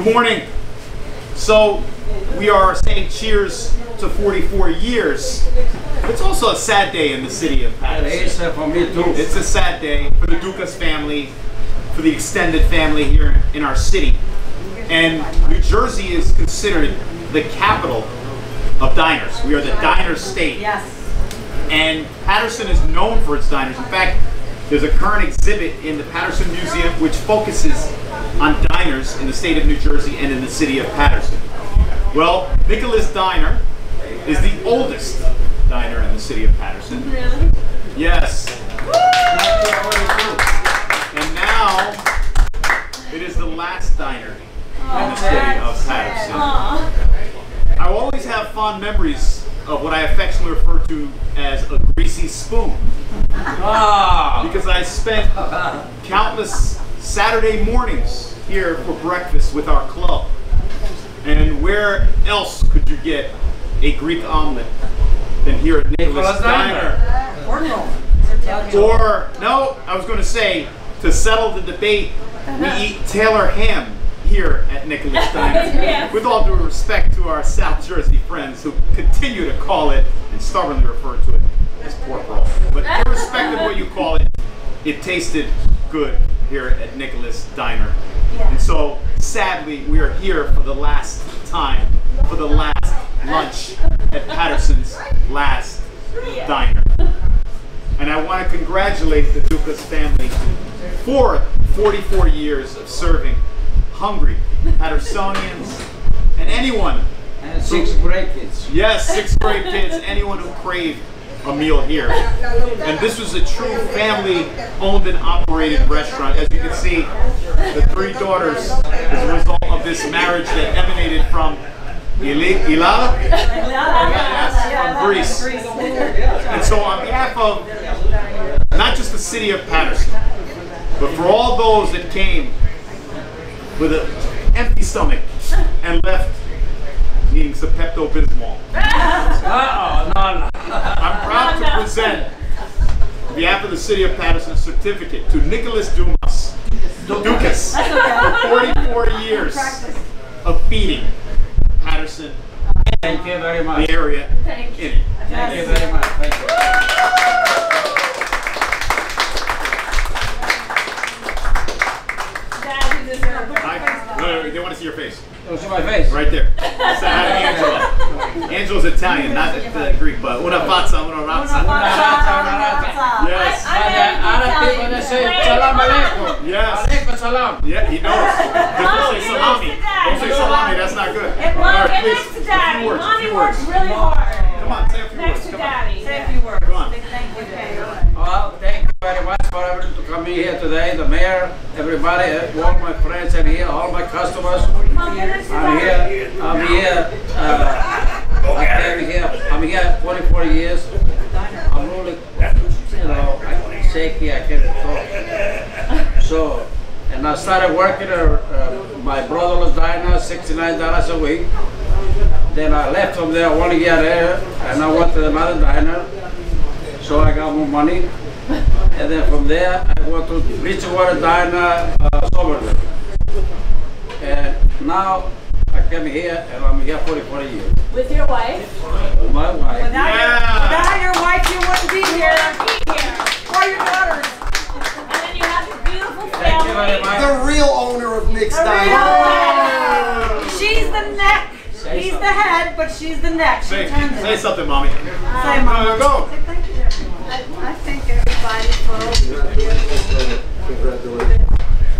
Good morning. So we are saying cheers to 44 years. It's also a sad day in the city of Paterson. For me too. It's a sad day for the Dukas family, for the extended family here in our city. And New Jersey is considered the capital of diners. We are the diner state. Yes. And Paterson is known for its diners. In fact, there's a current exhibit in the Paterson Museum which focuses on diners in the state of New Jersey and in the city of Paterson. Well, Nicholas Diner is the oldest diner in the city of Paterson. Really? Yes. And now it is the last diner in the city of Paterson. I always have fond memories of what I affectionately refer to as a greasy spoon. Because I spent countless Saturday mornings here for breakfast with our club. And where else could you get a Greek omelet than here at Nicholas Diner? Or, no, I was going to say, to settle the debate, we eat Taylor ham here at Nicholas Diner. Yes. With all due respect to our South Jersey friends who continue to call it and stubbornly refer to it as pork roll. But irrespective of what you call it, it tasted good here at Nicholas Diner. Yeah. And so, sadly, we are here for the last time, for the last lunch at Paterson's last diner. And I want to congratulate the Dukas family for 44 years of serving hungry Patersonians and anyone. And 6 great kids. Yes, 6 great kids, anyone who craved a meal here. And this was a true family-owned and operated restaurant. As you can see, the 3 daughters as a result of this marriage that emanated from Ilala? Yes, from Greece. And so on behalf of not just the city of Paterson, but for all those that came with an empty stomach and left needing some Pepto-Bismol, I'm proud to present, on behalf of the city of Paterson, a certificate to Nicholas Dukas for 44 years of feeding Paterson, Thank you very much. the area, Thank you. in it. Thank you very much. Thank you. They want to see your face. You see my face? Right there. Say hi to Angela. Angela's Italian, not Greek, but una pazza, una razza. Yes. Other people they say salam alaikum. Yes. Alaikum salam. Yeah, he knows. Don't say salami. Don't say salami, that's not good. And All right, Mom, please, next to a Daddy. few words, Mommy a few works words. really hard. Come on, say a few Next words. to Come on. Daddy. Say a few words. Come on. Thank you. Well, thank you very much for everyone to come here today. The mayor, everybody, all my friends are here, all my customers. Mom, next to I'm Daddy. here. I'm here 44 years. I'm really, shaky. I can't talk. So, and I started working at my brother's diner, $69 a week. Then I left from there 1 year there, and I went to another diner. So I got more money. And then from there, I went to Bridgewater Diner, Somerville. And now I came here, and I'm here 44 years. With your wife. My wife. Without your wife, you wouldn't be here. Or your daughters. And then you have your beautiful Thank you very family. much. The real owner of Nick's The real Diner. head. She's the neck. He's the head, but she's the neck. She Say turns it. something, Mommy. Say, Mom. Go. I thank everybody for all you do.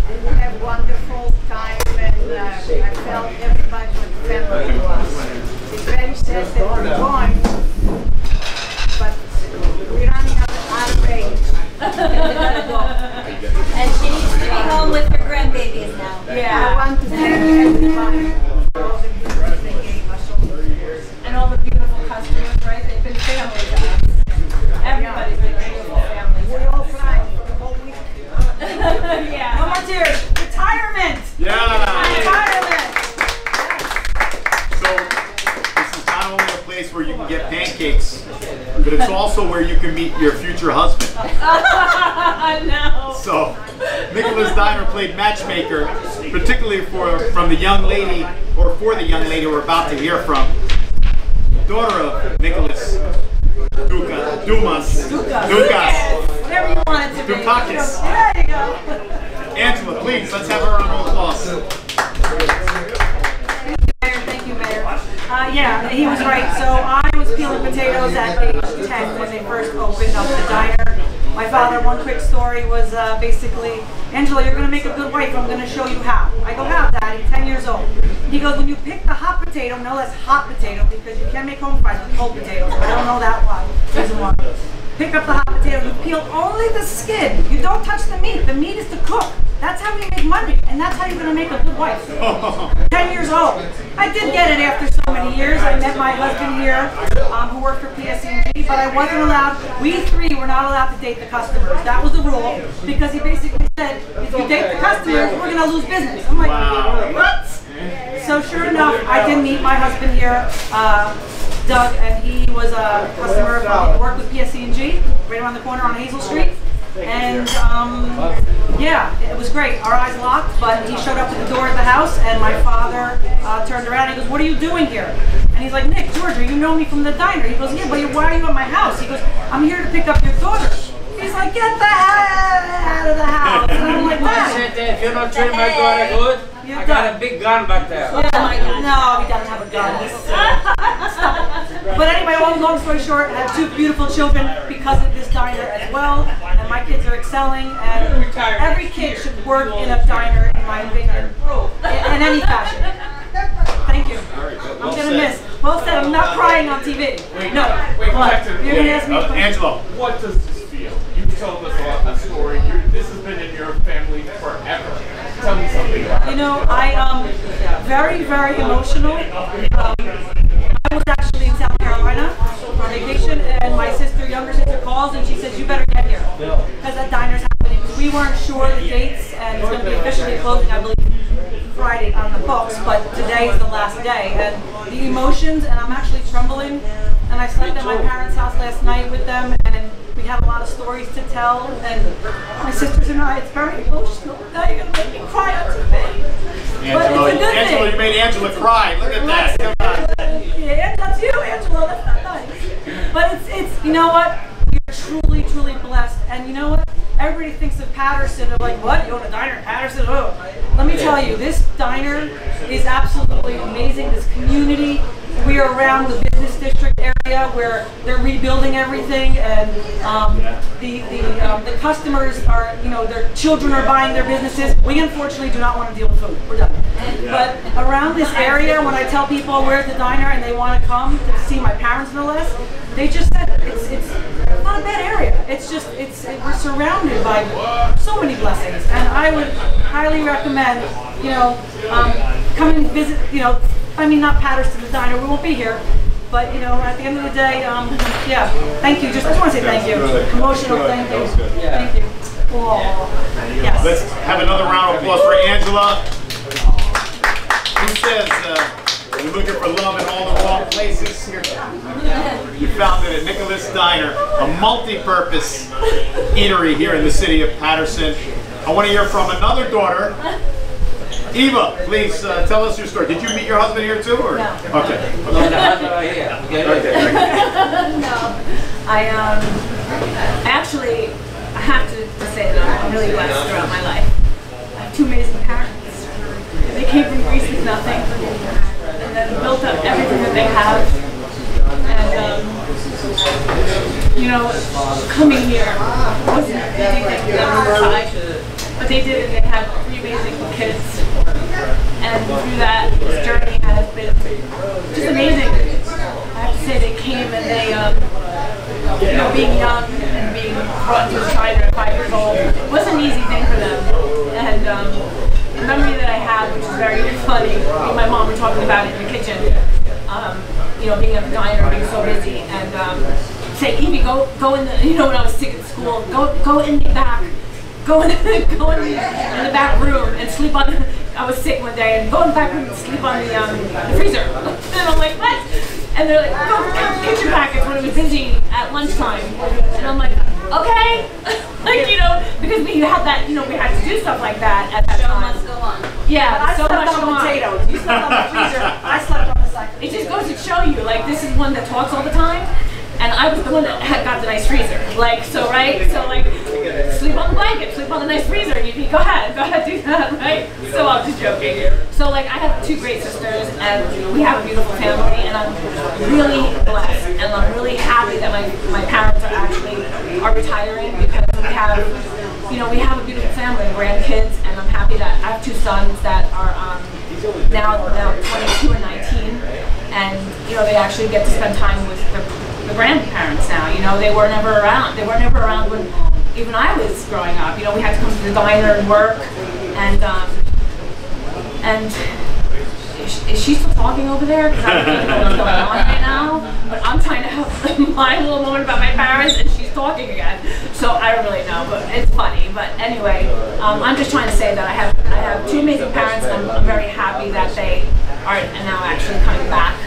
We had a wonderful time, and I felt everybody was family to us. It's very sad that we're going, but we're running out of range. And she needs to be home with her grandbabies now. I want to thank everybody for all the goodness they gave us over the years. And all the beautiful customers, right? They've been family to us. Everybody's been beautiful families. We all cried for the whole week. Yeah. No more tears. Retirement. Yeah. Retirement. So, this is not only a place where you can get pancakes, but it's also where you can meet your future husband. No. So Nicholas Diner played matchmaker, particularly from the young lady, or for the young lady we're about to hear from, daughter of Nicholas Dumas. Whatever you want it to be. Dukakis. There you go. Angela, please, let's have a round of applause. Thank you, Mayor. Yeah, he was right. So I was peeling potatoes at age 10 when they first opened up the diner. My father, one quick story was basically, Angela, you're going to make a good wife. I'm going to show you how. I go, how, Daddy? 10 years old. He goes, when you pick the hot potato, no less hot potato, because you can't make home fries with cold potatoes. I don't know that why. Reason why. Pick up the hot potato, you peel only the skin. You don't touch the meat. The meat is to cook. That's how we make money, and that's how you're going to make a good wife. 10 years old. I did get it after so many years. I met my husband here, who worked for Patersonians, but I wasn't allowed, we three were not allowed to date the customers. That was the rule, because he basically said, if you date the customers, we're going to lose business. I'm like, wow. What? So sure enough, I did meet my husband here, Doug, and he was a customer, he worked with PSC&G, right around the corner on Hazel Street. And yeah, it was great. Our eyes locked, but he showed up at the door of the house, and my father turned around and he goes, what are you doing here? And he's like, Nick, Georgia, you know me from the diner. He goes, yeah, but why are you at my house? He goes, I'm here to pick up your daughter. He's like, get the hell out of the house. And I'm like, I said that if you're not treating my daughter good, I got a big gun back there. Yeah, no, he doesn't have a gun. But anyway, long story short, I have two beautiful children because of this diner as well, and my kids are excelling, and every kid should work in a diner, in my opinion, in any fashion. Thank you. I'm going to miss. Well said, I'm not crying on TV. No. Wait, go back to You're going to ask me. Angelo. What does this feel? You've told us a lot of the story. This has been in your family forever. Tell me something about it. You know, I am very, very emotional. I was actually in South Carolina for vacation, and my younger sister calls and she says, you better get here because that diner's happening. We weren't sure the dates, and it's going to be officially closing, I believe, Friday on the books, but today is the last day. And the emotions, and I'm actually trembling, and I slept at my parents' house last night with them, and we had a lot of stories to tell, and my sisters and I, it's very emotional. Now you're going to make me cry on TV. Angela, Angela, you made Angela cry. Look at that. Come on. Yeah, that's you, Angela. That's not nice. But it's you know what? You're truly, truly blessed. And you know what? Everybody thinks of Paterson, of like, what? You own a diner in Paterson? Oh. Let me tell you, this diner is absolutely amazing. This community. We are around the business district area where they're rebuilding everything, and the customers are, you know, their children are buying their businesses. We unfortunately do not want to deal with food. We're done. But around this area, when I tell people where's the diner and they want to come to see my parents, no less, they just said it's not a bad area. It's just we're surrounded by so many blessings, and I would highly recommend, you know, come and visit. You know. I mean, not Paterson, the diner, we won't be here, but, you know, at the end of the day, yeah, thank you. I just want to say thank you. Emotional, thank you. Thank you. Oh, yes. Let's have another round of applause for Angela. Who says you're looking for love in all the wrong places? You found it at Nicholas Diner, a multi-purpose eatery here in the city of Paterson. I want to hear from another daughter. Eva, please tell us your story. Did you meet your husband here too? Or? No. Okay. No. I have to say that I'm really blessed throughout my life. I have two amazing parents. They came from Greece with nothing, and then built up everything that they have. And you know, coming here wasn't anything that was high, but they did, and they had three amazing kids. And through that, this journey has been just amazing. I have to say, they came and they, you know, being young and being brought to a diner at 5 years old wasn't an easy thing for them. And the memory that I have, which is very funny, me and my mom were talking about it in the kitchen, you know, being at the diner, being so busy, and say, Evie, go in the, you know, when I was sick at school, go in the back. Go in the back room and sleep on the, I was sick one day, and go in the back room and sleep on the freezer. And I'm like, what? And they're like, go count kitchen packets when it was busy at lunchtime. And I'm like, okay. Like, you know, because because we had that, you know, we had to do stuff like that at that time. Show must go on. Yeah, I so slept much on go on. potatoes. You slept on the freezer. I slept on the second. It just goes to show you, like, this is one that talks all the time, and I was the one that had got the nice freezer. Like, so, right? So, like, sleep on the blanket, sleep on the nice freezer. Go ahead, do that, right? So I'm just joking. So, like, I have 2 great sisters, and we have a beautiful family, and I'm really blessed, and I'm really happy that my parents are retiring, because we have, you know, we have a beautiful family, grandkids, and I'm happy that I have 2 sons that are now 22 and 19, and you know, they actually get to spend time with the grandparents now. You know, they were never around. They were never around when even I was growing up. You know, we had to come to the diner and work, and is she still talking over there? Because I don't really know what's going on right now. But I'm trying to have my little moment about my parents, and she's talking again. So I don't really know, but it's funny. But anyway, I'm just trying to say that I have 2 amazing parents, and I'm very happy that they are now actually coming back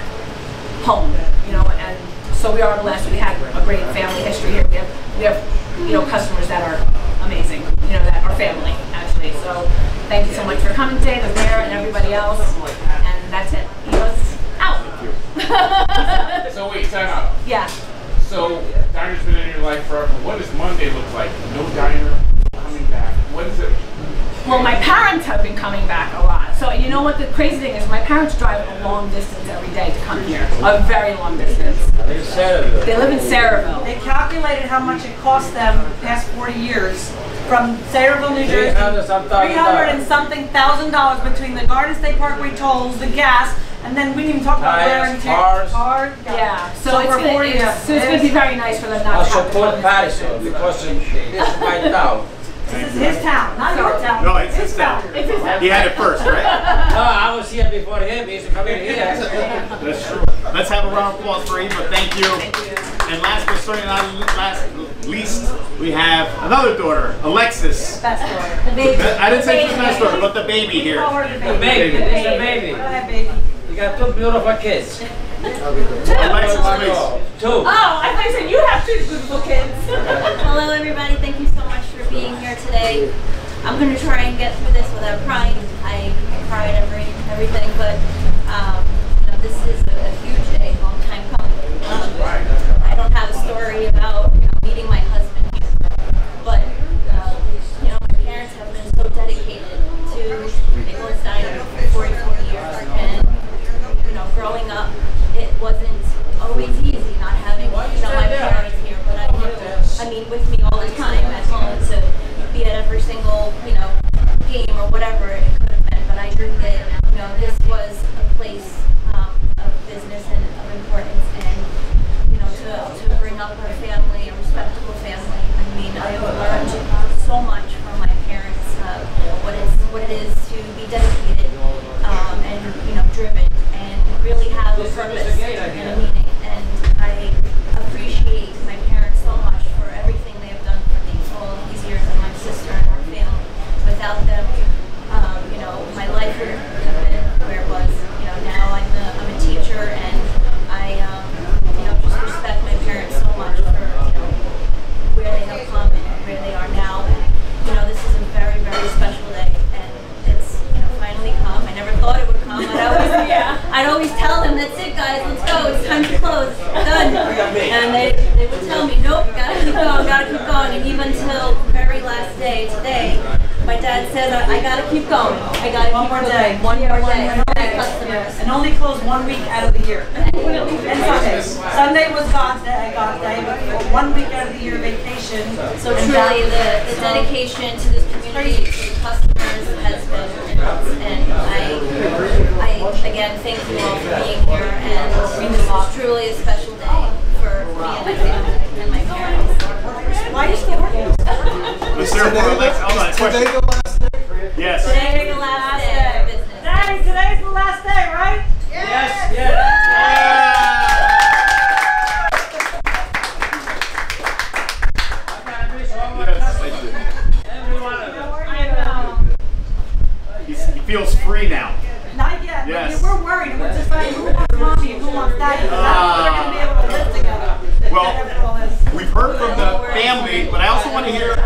home. You know, and so we are blessed. We have a great family history here. We have you know, customers that are amazing. You know, that are family actually. So thank you so much for coming today, the mayor and everybody else. And that's it. He goes out. So wait, time out. Yeah. So diner's been in your life forever. What does Monday look like? No diner coming back. What is it? Well, my parents have been coming back a lot. So you know what the crazy thing is? My parents drive a long distance every day to come here. A very long distance. They live in Sayreville. They calculated how much it cost them the past 40 years from Sayreville, New Jersey. $300 and something thousand between the Garden State Parkway tolls, the gas, and then we didn't even talk about wear and tear. Cars. Yeah. So it's going to be very nice for them not to have to support Paterson because it's my town. This is his town, not your town. No, it's his town. It's his town. He had it first, right? No, I was here before him. He used to come in here. That's true. Let's have a round of applause for Eva. Thank you. And last but certainly not least, we have another daughter, Alexis. Best daughter. The baby. I didn't say she's the best daughter, but the baby here. Call her the baby. Baby, it's a baby. Go ahead, baby. You got 2 beautiful kids. Alexis, please. 2. Oh, I thought you said you have 2 beautiful kids. Hello everybody, thank you so much for being here today. I'm going to try and get through this without crying. I cried everything, but you know, this is a huge day, long time coming. I don't have a story about meeting my husband here, but you know, my parents have been so dedicated to Nicholas Diner for 44 years, and you know, growing up, it wasn't always easy not having my parents here, but I mean, with me all the time at home to be at every single, you know, game or whatever it could have been. But I knew that, you know, this was a place of business and of importance, and you know, to bring up a family, a respectable family. I mean, I have learned so much from my parents, what it is to be dedicated and you know, driven, and really have a purpose and a meaning. And I appreciate my parents so much for everything they have done for me all of these years, and my sister and our family. Without them, you know, my life would have been where it was. You know, now I'm a teacher, and I, you know, just respect my parents so much for, you know, where they have come and where they are now. And, you know, this is a very, very special day, and it's, you know, finally come. I never thought it would come. I'd always tell them, that's it guys, let's go, it's time to close, done. And they would tell me, nope, gotta keep going, and even till the very last day, today, my dad said, I gotta keep going, I gotta keep moving. One more day, customers. And only close 1 week out of the year. And Sunday. Sunday was God's day, but 1 week out of the year vacation. So truly, the dedication to this community, to the customers, has been immense. And I again, thank you all for being here. And this is truly a special day for me and my family and my parents. Why are you still working? Let's hear it for Alexa. Hold on, question. Today the last day? Yes. Today is the last day of business. Daddy, today's the last day, right? Yes, yes. He feels free now. Not yet. Yes. We're worried. We're deciding who wants mommy and who wants daddy. We're going to be able to live together. Well, we've heard from the family, but I also want to hear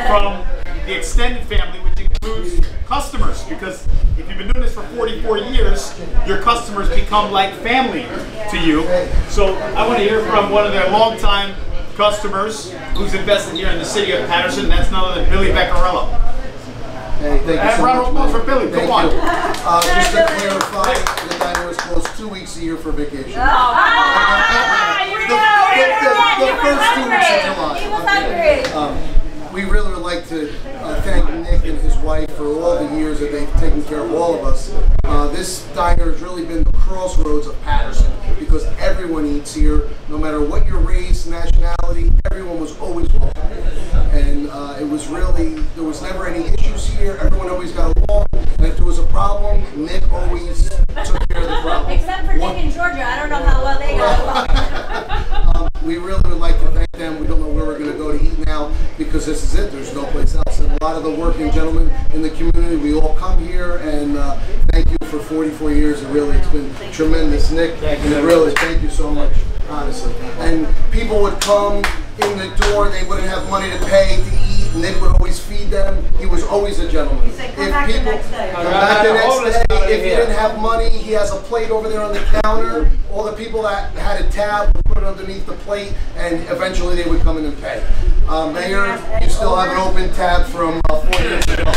from the extended family, which includes customers, because if you've been doing this for 44 years, your customers become like family to you. So I want to hear from one of their longtime customers who's invested here in the city of Paterson. That's none other than Billy Beccarello. Hey, thank you so round of applause much, for Billy. Thank Come on. you. Just to clarify, the diner is closed 2 weeks a year for vacation. The first 2 weeks of July. He was hungry. We really would like to thank Nick and his wife for all the years that they've taken care of all of us. This diner has really been the crossroads of Paterson because everyone eats here, no matter what your race, nationality, everyone was always welcome. And it was really, there was never any issues here, everyone always got along, and if there was a problem, Nick always took care of the problem. Except for Nick in Georgia, I don't know how well they got along. We really would like to thank them. We don't know where we're going to go to eat now because this is it. There's no place else. And a lot of the working gentlemen in the community, we all come here and thank you for 44 years. And really, it's been tremendous, Nick. And really, thank you so much, honestly. And people would come in the door. They wouldn't have money to pay to eat. Nick would always feed them. He was always a gentleman. Come back the next day. Come back the next day. If you didn't have money, he has a plate over there on the counter. All the people that had a tab would put it underneath the plate, and eventually they would come in and pay. Mayor, you still have an open tab from 4 years ago.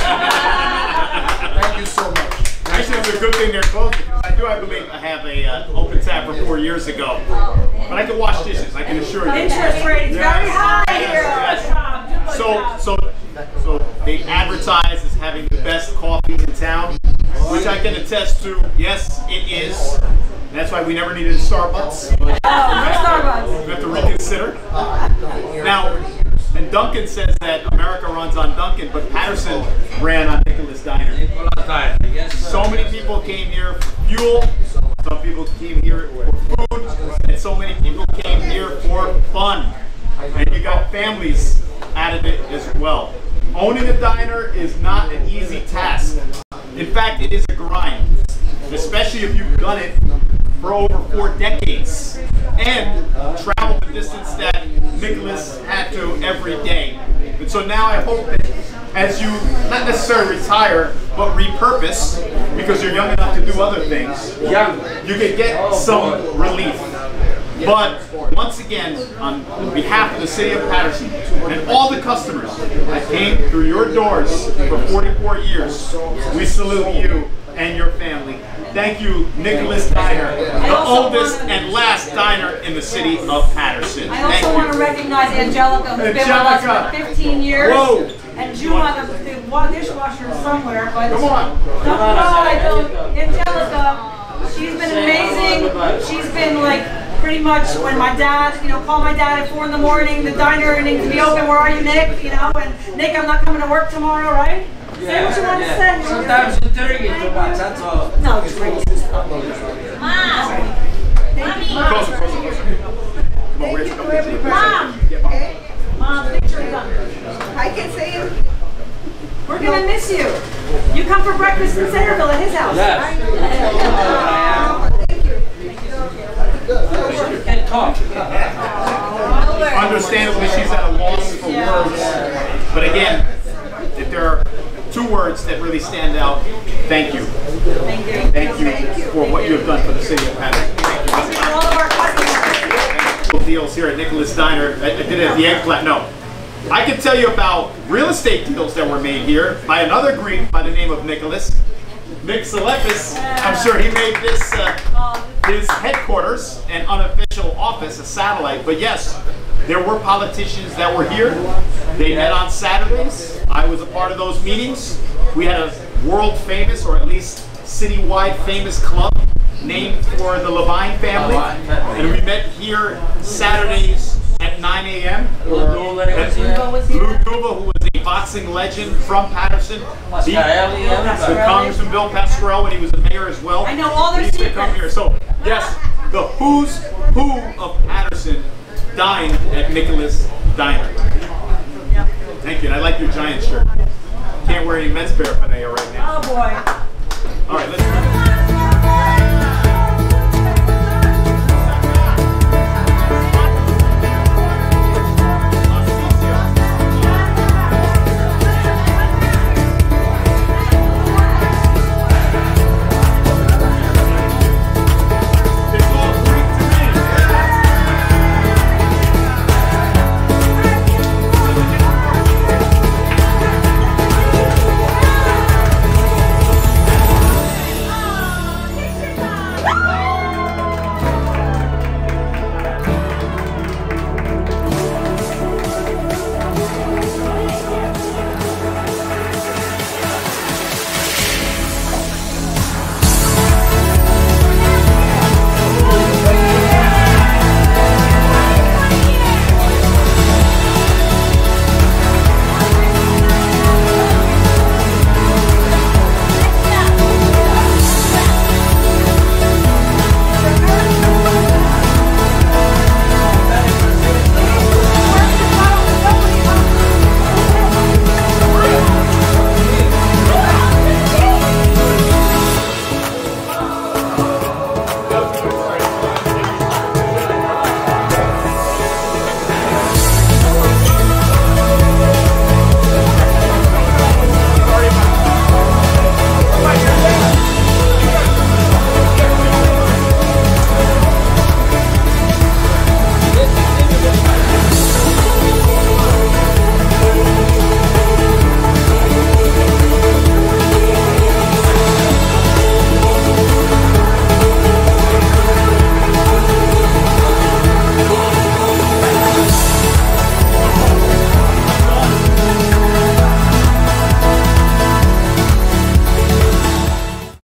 Thank you so much. Actually, it's a good thing they're closed because I believe I have a open tab from 4 years ago. But I can wash dishes, I can assure you. Interest rate is very high here. So they advertise as having the best coffee in town, which I can attest to. Yes, it is. That's why we never needed a Starbucks. But Starbucks. we have to reconsider. Now, and Duncan says that America runs on Duncan, but Paterson ran on Nicholas Diner. So many people came here for fuel, some people came here for food, and so many people came here for fun. And you got families out of it as well. Owning a diner is not an easy task. In fact, it is a grind, especially if you've done it for over 4 decades and traveled the distance that Nicholas had to every day. And so now I hope that as you not necessarily retire, but repurpose, because you're young enough to do other things, you can get some relief. But once again, on behalf of the city of Paterson and all the customers that came through your doors for 44 years, we salute you and your family. Thank you, Nicholas Diner, the oldest and last diner in the city of Paterson. I also want to recognize Angelica, who's been with us for 15 years. Whoa. And Juma, the dishwasher somewhere. But Come on. Angelica, she's been amazing. She's been like pretty much when my dad, call my dad at 4 in the morning, the diner needs to be open. Where are you, Nick? And Nick, I'm not coming to work tomorrow, right? Say what you want to say. Sometimes you're drinking too much, that's all. No, drink. Mom! Mommy! Closer. Come on, where's the Mom! Mom, picture done. I can say it. We're going to miss you. You come for breakfast in Centerville at his house. Yes. Thank you. You can talk. Understandably, she's at a loss for words. But again, if there are 2 words that really stand out, thank you. Thank you. Thank you for what you have done for the city of Paterson. Thank you. And all of our customers. Deals here at Nicholas Diner. I did it at the Eggplant. No. I can tell you about real estate deals that were made here by another Greek by the name of Nicholas. Nick Salepis. I'm sure he made this his headquarters, an unofficial office, a satellite. But yes, there were politicians that were here. They met on Saturdays. I was a part of those meetings. We had a world famous, or at least citywide famous club named for the Levine family. And we met here Saturdays at 9 a.m. Lou Duva, who was a boxing legend from Patterson. The Congressman Bill Pasquarello, when he was the mayor as well. I know all their secrets. Come here. So, yes, the who's who of Patterson dined at Nicholas Diner. Thank you. And I like your Giants shirt. Can't wear any Mets paraphernalia right now. Oh, boy. All right, let's